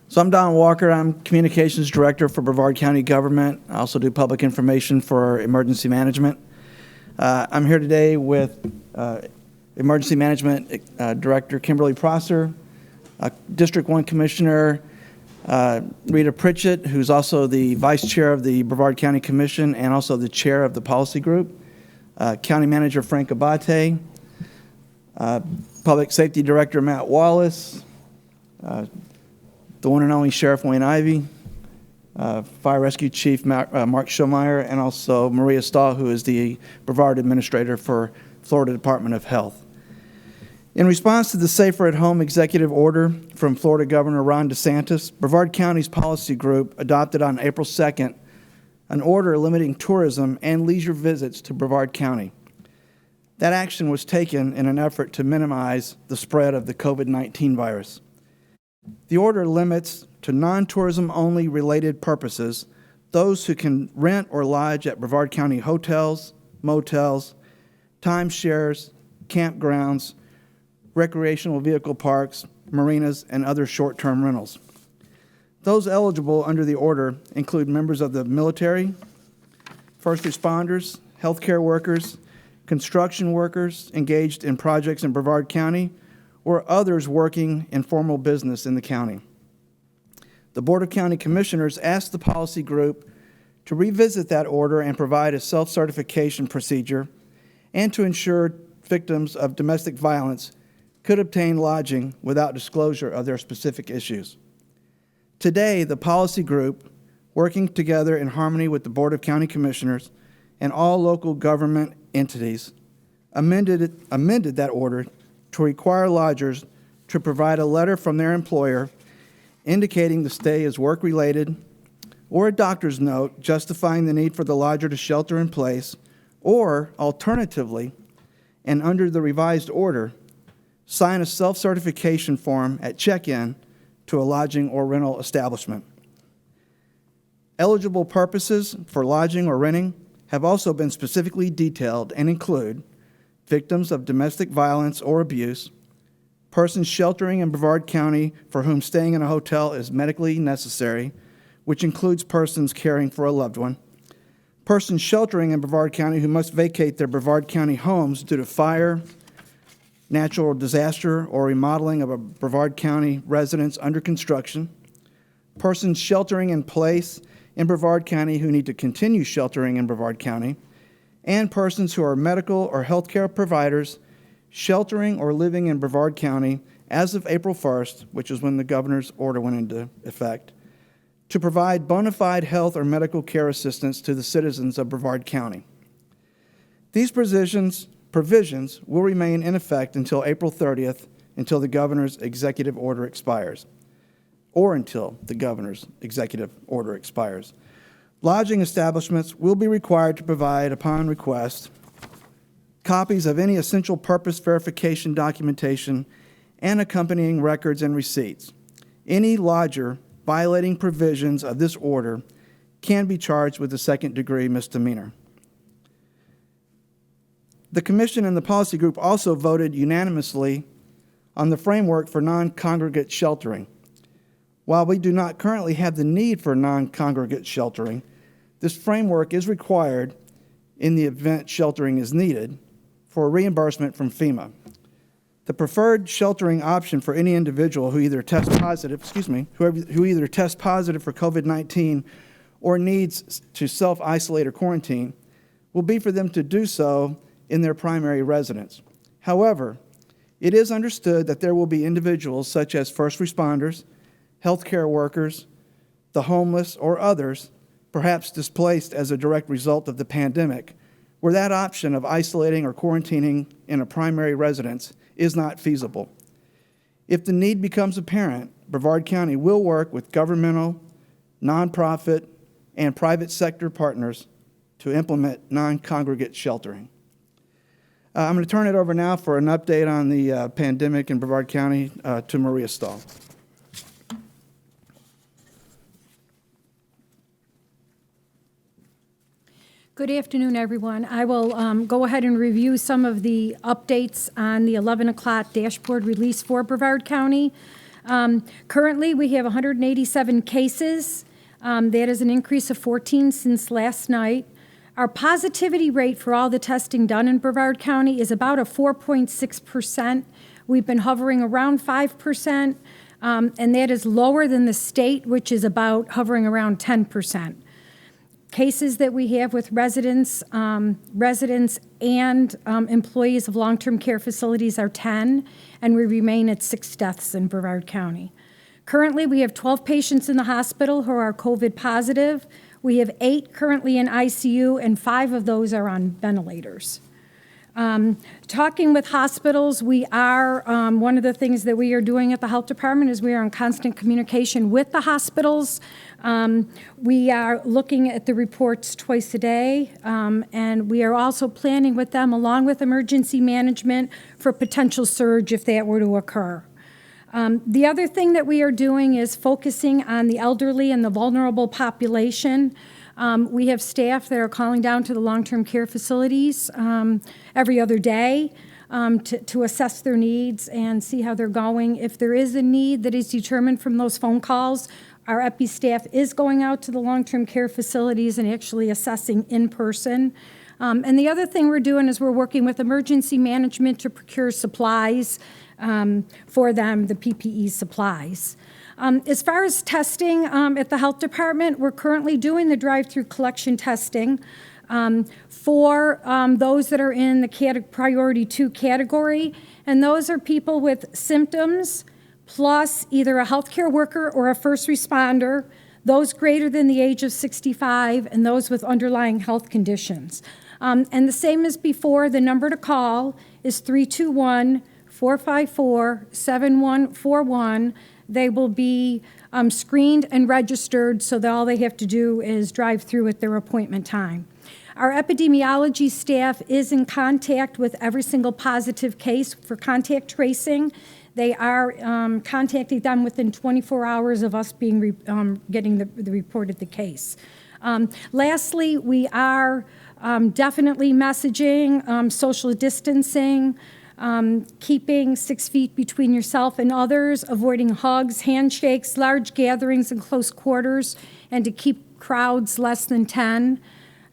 So I'm Don Walker. I'm Communications Director for Brevard County Government. I also do public information for emergency management. I'm here today with Emergency Management Director Kimberly Prosser, District 1 Commissioner Rita Pritchett, who's also the Vice Chair of the Brevard County Commission and also the Chair of the Policy Group, County Manager Frank Abate, Public Safety Director Matt Wallace, the one and only Sheriff Wayne Ivey, Fire Rescue Chief Mark Schomeyer, and also Maria Stahl, who is the Brevard Administrator for Florida Department of Health. In response to the Safer at Home executive order from Florida Governor Ron DeSantis, Brevard County's policy group adopted on April 2nd an order limiting tourism and leisure visits to Brevard County. That action was taken in an effort to minimize the spread of the COVID-19 virus. The order limits to non-tourism only related purposes those who can rent or lodge at Brevard County hotels, motels, timeshares, campgrounds, recreational vehicle parks, marinas, and other short-term rentals. Those eligible under the order include members of the military, first responders, healthcare workers, construction workers engaged in projects in Brevard County, or others working in formal business in the county. The Board of County Commissioners asked the policy group to revisit that order and provide a self-certification procedure and to ensure victims of domestic violence could obtain lodging without disclosure of their specific issues. Today, the policy group, working together in harmony with the Board of County Commissioners and all local government entities, amended that order to require lodgers to provide a letter from their employer indicating the stay is work-related, or a doctor's note justifying the need for the lodger to shelter in place, or alternatively, and under the revised order, sign a self-certification form at check-in to a lodging or rental establishment. Eligible purposes for lodging or renting have also been specifically detailed and include victims of domestic violence or abuse, persons sheltering in Brevard County for whom staying in a hotel is medically necessary, which includes persons caring for a loved one, persons sheltering in Brevard County who must vacate their Brevard County homes due to fire, natural disaster, or remodeling of a Brevard County residence under construction, persons sheltering in place in Brevard County who need to continue sheltering in Brevard County, and persons who are medical or healthcare providers sheltering or living in Brevard County as of April 1st, which is when the governor's order went into effect, to provide bona fide health or medical care assistance to the citizens of Brevard County. These provisions will remain in effect until April 30th, until the governor's executive order expires, or until the governor's executive order expires. Lodging establishments will be required to provide, upon request, copies of any essential purpose verification documentation and accompanying records and receipts. Any lodger violating provisions of this order can be charged with a second-degree misdemeanor. The Commission and the Policy Group also voted unanimously on the framework for non-congregate sheltering. While we do not currently have the need for non-congregate sheltering, this framework is required in the event sheltering is needed for reimbursement from FEMA. The preferred sheltering option for any individual who either tests positive for COVID-19 or needs to self-isolate or quarantine will be for them to do so in their primary residence. However, it is understood that there will be individuals such as first responders, healthcare workers, the homeless, or others, perhaps displaced as a direct result of the pandemic, where that option of isolating or quarantining in a primary residence is not feasible. If the need becomes apparent, Brevard County will work with governmental, nonprofit, and private sector partners to implement non-congregate sheltering. I'm going to turn it over now for an update on the pandemic in Brevard County to Maria Stahl. Good afternoon, everyone. I will go ahead and review some of the updates on the 11 o'clock dashboard release for Brevard County. Currently, we have 187 cases. That is an increase of 14 since last night. Our positivity rate for all the testing done in Brevard County is about a 4.6%. We've been hovering around 5%, and that is lower than the state, which is about hovering around 10%. Cases that we have with residents and employees of long-term care facilities are 10, and we remain at 6 deaths in Brevard County. Currently, we have 12 patients in the hospital who are COVID positive. We have 8 currently in ICU, and 5 of those are on ventilators. Talking with hospitals, we are, one of the things that we are doing at the health department is we are in constant communication with the hospitals. We are looking at the reports twice a day, and we are also planning with them, along with emergency management, for potential surge if that were to occur. The other thing that we are doing is focusing on the elderly and the vulnerable population. We have staff that are calling down to the long-term care facilities every other day to assess their needs and see how they're going. If there is a need that is determined from those phone calls, our EPI staff is going out to the long-term care facilities and actually assessing in person. And the other thing we're doing is we're working with emergency management to procure supplies for them, the PPE supplies. As far as testing at the health department, we're currently doing the drive-through collection testing for those that are in the priority 2 category, and those are people with symptoms plus either a healthcare worker or a first responder, those greater than the age of 65, and those with underlying health conditions. And the same as before, the number to call is 321-454-7141. They will be screened and registered, so that all they have to do is drive through at their appointment time. Our epidemiology staff is in contact with every single positive case for contact tracing. They are contacting them within 24 hours of us being getting the report of the case. Lastly, we are definitely messaging social distancing, keeping 6 feet between yourself and others, avoiding hugs, handshakes, large gatherings in close quarters, and to keep crowds less than 10.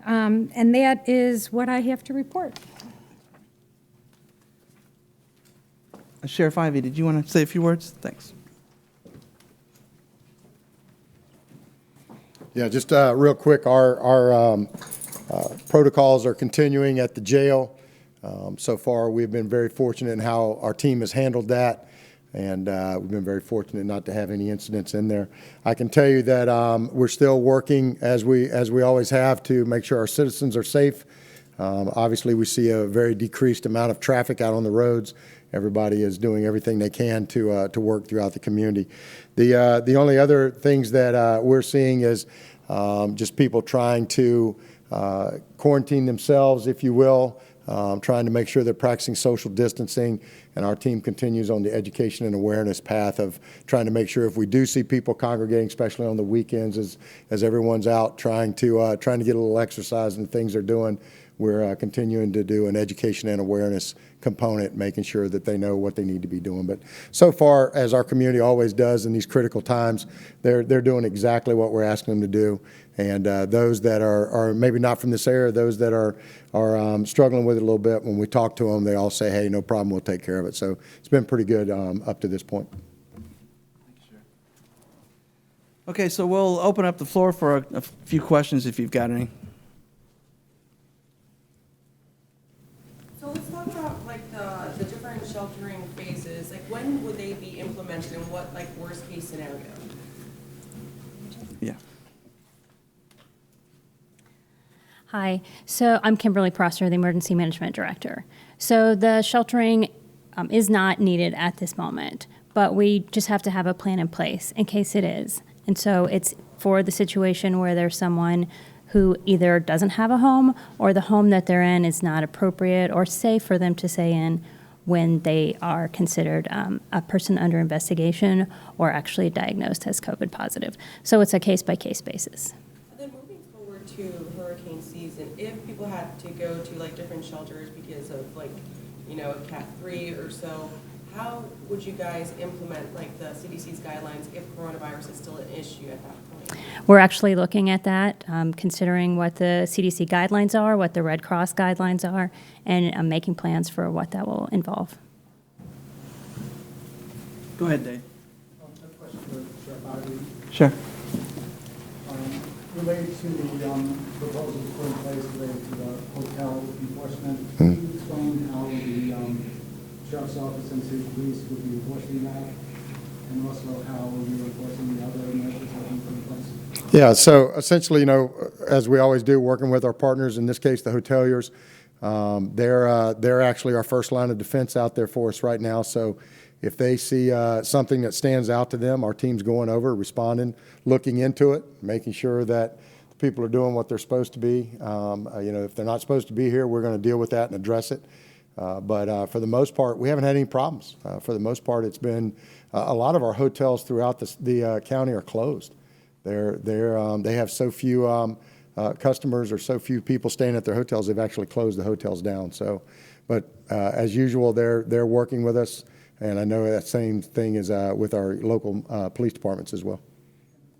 And that is what I have to report. Sheriff Ivey, did you want to say a few words? Thanks. Yeah, just real quick, our protocols are continuing at the jail. So far, we've been very fortunate in how our team has handled that, and we've been very fortunate not to have any incidents in there. I can tell you that we're still working, as we always have, to make sure our citizens are safe. Obviously, we see a very decreased amount of traffic out on the roads. Everybody is doing everything they can to work throughout the community. The only other things that we're seeing is just people trying to quarantine themselves, if you will, trying to make sure they're practicing social distancing, and our team continues on the education and awareness path of trying to make sure if we do see people congregating, especially on the weekends, as everyone's out trying to get a little exercise and things they're doing, we're continuing to do an education and awareness component, making sure that they know what they need to be doing. But so far, as our community always does in these critical times, they're doing exactly what we're asking them to do. And those that are maybe not from this area, those that are struggling with it a little bit, when we talk to them, they all say, hey, no problem, we'll take care of it. So it's been pretty good up to this point. Okay, so we'll open up the floor for a few questions if you've got any. So let's talk about like the different sheltering phases. Like when would they be implemented and what like worst case scenario? Yeah. Hi, so I'm Kimberly Prosser, the Emergency Management Director. So the sheltering is not needed at this moment, but we just have to have a plan in place in case it is. And so it's for the situation where there's someone who either doesn't have a home or the home that they're in is not appropriate or safe for them to stay in when they are considered a person under investigation or actually diagnosed as COVID positive. So it's a case-by-case basis. And then moving forward to hurricane season, if people had to go to like different shelters because of like, you know, Cat 3 or so, how would you guys implement like the CDC's guidelines if coronavirus is still an issue at that point? We're actually looking at that, considering what the CDC guidelines are, what the Red Cross guidelines are, and making plans for what that will involve. Go ahead, Dave. A question for Sheriff Ivey. Sure. Related to the proposal to put in place related to the hotel enforcement, can you explain how the sheriff's office and city police would be enforcing that? And also how you're enforcing the other measures that you put in place? Yeah, so essentially, as we always do, working with our partners, in this case, the hoteliers, they're actually our first line of defense out there for us right now. So if they see something that stands out to them, our team's going over, responding, looking into it, making sure that the people are doing what they're supposed to be. If they're not supposed to be here, we're going to deal with that and address it. But for the most part, we haven't had any problems. For the most part, it's been a lot of our hotels throughout the county are closed. They have so few customers or so few people staying at their hotels. They've actually closed the hotels down. So, but as usual, they're working with us. And I know that same thing is with our local police departments as well.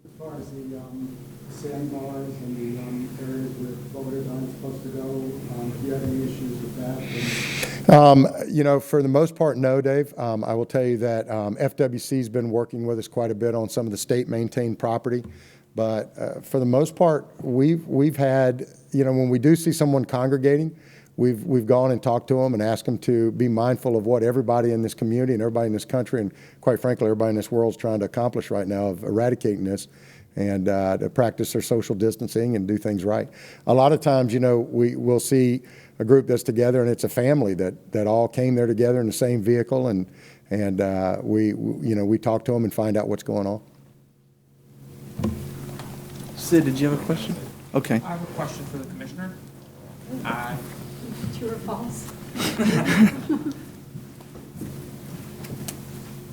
As far as the sandbars and the areas where voters aren't supposed to go, do you have any issues with that? For the most part, no, Dave. I will tell you that FWC's been working with us quite a bit on some of the state-maintained property. But for the most part, we've had, when we do see someone congregating, we've gone and talked to them and asked them to be mindful of what everybody in this community and everybody in this country and, quite frankly, everybody in this world is trying to accomplish right now of eradicating this, and to practice their social distancing and do things right. A lot of times, we'll see a group that's together and it's a family that all came there together in the same vehicle, and we talk to them and find out what's going on. Sid, did you have a question? Okay. I have a question for the commissioner. True or false?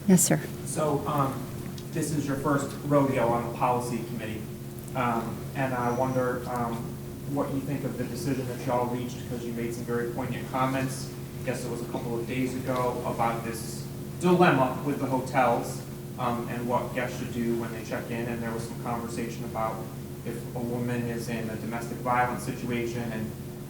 Yes, sir. So this is your first rodeo on the policy committee, and I wonder what you think of the decision that y'all reached, because you made some very poignant comments. I guess it was a couple of days ago about this dilemma with the hotels and what guests should do when they check in, and there was some conversation about if a woman is in a domestic violence situation, and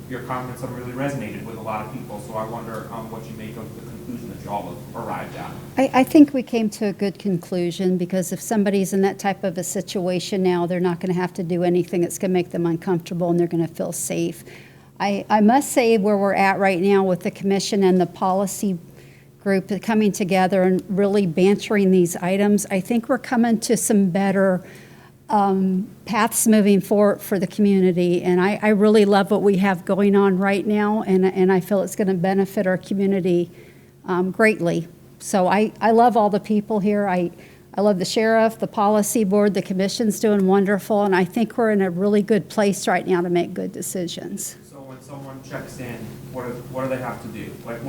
your comments have really resonated with a lot of people. So I wonder what you make of the conclusion that you all have arrived at. I think we came to a good conclusion, because if somebody's in that type of a situation now, they're not going to have to do anything that's going to make them uncomfortable, and they're going to feel safe. I must say, where we're at right now with the commission and the policy group coming together and really bantering these items, I think we're coming to some better paths moving forward for the community. And I really love what we have going on right now, and I feel it's going to benefit our community greatly. So I love all the people here. I love the sheriff, the policy board, the commission's doing wonderful, and I think we're in a really good place right now to make good decisions. So when someone checks in, what do they have to do? Like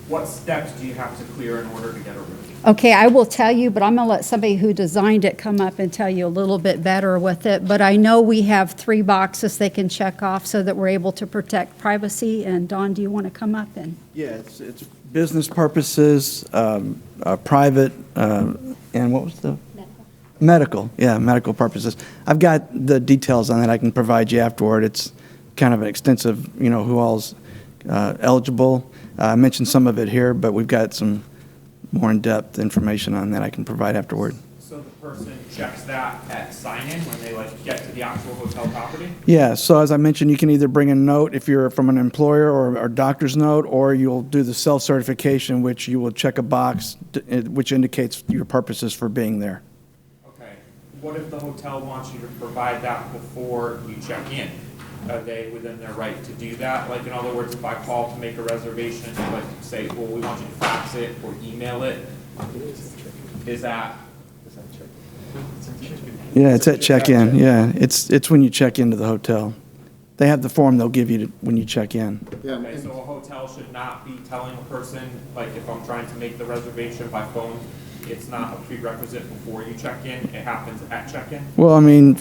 what steps do you have to clear in order to get a room? Okay, I will tell you, but I'm going to let somebody who designed it come up and tell you a little bit better with it. But I know we have 3 boxes they can check off so that we're able to protect privacy. And Dawn, do you want to come up and? Yeah, it's business purposes, private, and what was the? Medical. Yeah, medical purposes. I've got the details on that I can provide you afterward. It's kind of an extensive, who all's eligible. I mentioned some of it here, but we've got some more in-depth information on that I can provide afterward. So the person checks that at sign-in when they get to the actual hotel property? Yeah, so as I mentioned, you can either bring a note if you're from an employer or a doctor's note, or you'll do the self-certification, which you will check a box which indicates your purposes for being there. Okay. What if the hotel wants you to provide that before you check in? Are they within their right to do that? Like, in other words, if I call to make a reservation, say, well, we want you to fax it or email it, is that? Yeah, it's at check-in. Yeah, it's when you check into the hotel. They have the form they'll give you when you check in. Okay, so a hotel should not be telling a person, like, if I'm trying to make the reservation by phone, it's not a prerequisite before you check in, it happens at check-in? Well, I mean,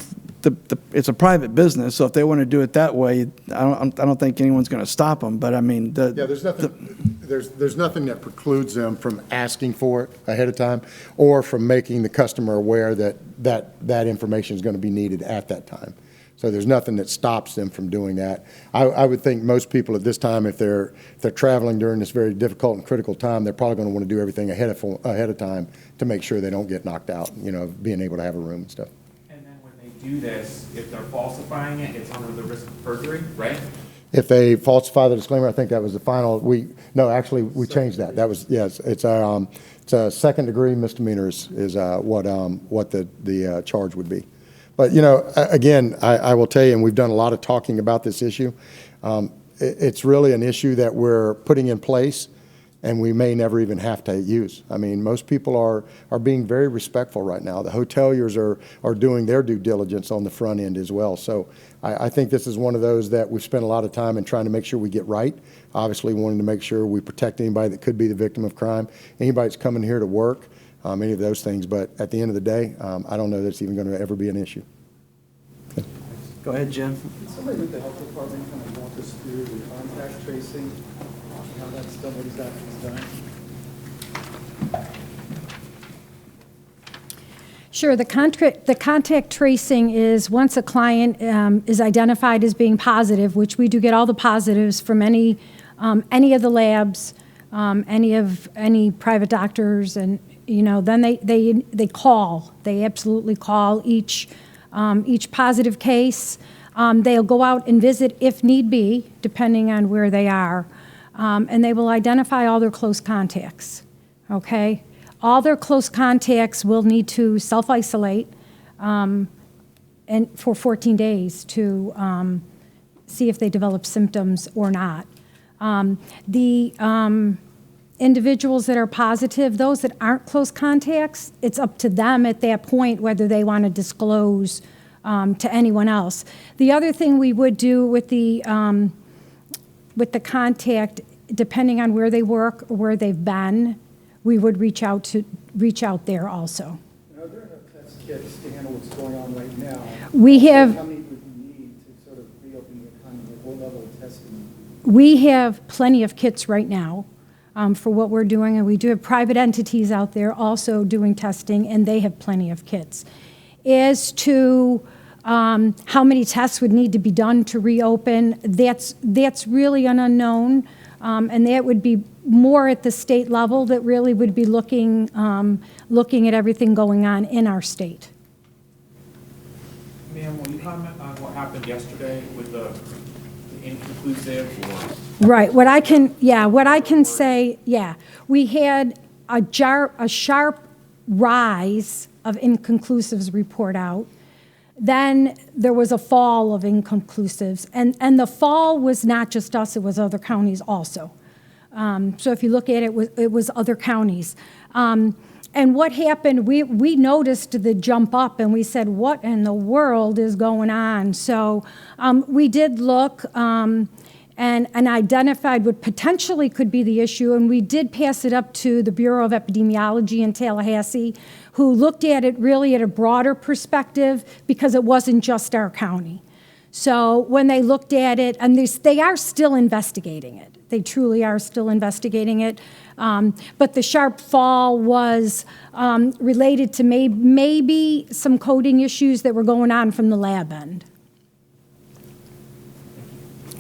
it's a private business, so if they want to do it that way, I don't think anyone's going to stop them. But I mean, Yeah, there's nothing. There's nothing that precludes them from asking for it ahead of time or from making the customer aware that information is going to be needed at that time. So there's nothing that stops them from doing that. I would think most people at this time, if they're traveling during this very difficult and critical time, they're probably going to want to do everything ahead of time to make sure they don't get knocked out, being able to have a room and stuff. And then when they do this, if they're falsifying it, it's under the risk of perjury, right? If they falsify the disclaimer, I think that was the final, actually, we changed that. That was, yes, it's a second-degree misdemeanor is what the charge would be. But, again, I will tell you, and we've done a lot of talking about this issue, it's really an issue that we're putting in place and we may never even have to use. I mean, most people are being very respectful right now. The hoteliers are doing their due diligence on the front end as well. So I think this is one of those that we've spent a lot of time in trying to make sure we get right. Obviously, wanting to make sure we protect anybody that could be the victim of crime, anybody that's coming here to work, any of those things. But at the end of the day, I don't know that it's even going to ever be an issue. Go ahead, Jim. Can somebody with the health department kind of walk us through the contact tracing, how that's done, what exactly is done? Sure. The contact tracing is once a client is identified as being positive, which we do get all the positives from any of the labs, any private doctors, and then they call. They absolutely call each positive case. They'll go out and visit if need be, depending on where they are, and they will identify all their close contacts. Okay. All their close contacts will need to self-isolate and for 14 days to see if they develop symptoms or not. The individuals that are positive, those that aren't close contacts, it's up to them at that point whether they want to disclose to anyone else. The other thing we would do with the contact, depending on where they work or where they've been, we would reach out there also. Are there enough test kits to handle what's going on right now? We have. How many would you need to sort of reopen the economy? Like what level of testing? We have plenty of kits right now for what we're doing, and we do have private entities out there also doing testing, and they have plenty of kits. As to how many tests would need to be done to reopen, that's really an unknown, and that would be more at the state level that really would be looking at everything going on in our state. Ma'am, will you comment on what happened yesterday with the inconclusive or? Right. What I can say, we had a sharp rise of inconclusives report out. Then there was a fall of inconclusives, and the fall was not just us; it was other counties also. So if you look at it, it was other counties. And what happened, we noticed the jump up and we said, what in the world is going on? So we did look and identified what potentially could be the issue, and we did pass it up to the Bureau of Epidemiology in Tallahassee, who looked at it really at a broader perspective because it wasn't just our county. So when they looked at it, and they are still investigating it. They truly are still investigating it. But the sharp fall was related to maybe some coding issues that were going on from the lab end.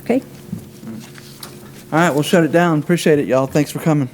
Okay? All right, we'll shut it down. Appreciate it, y'all. Thanks for coming.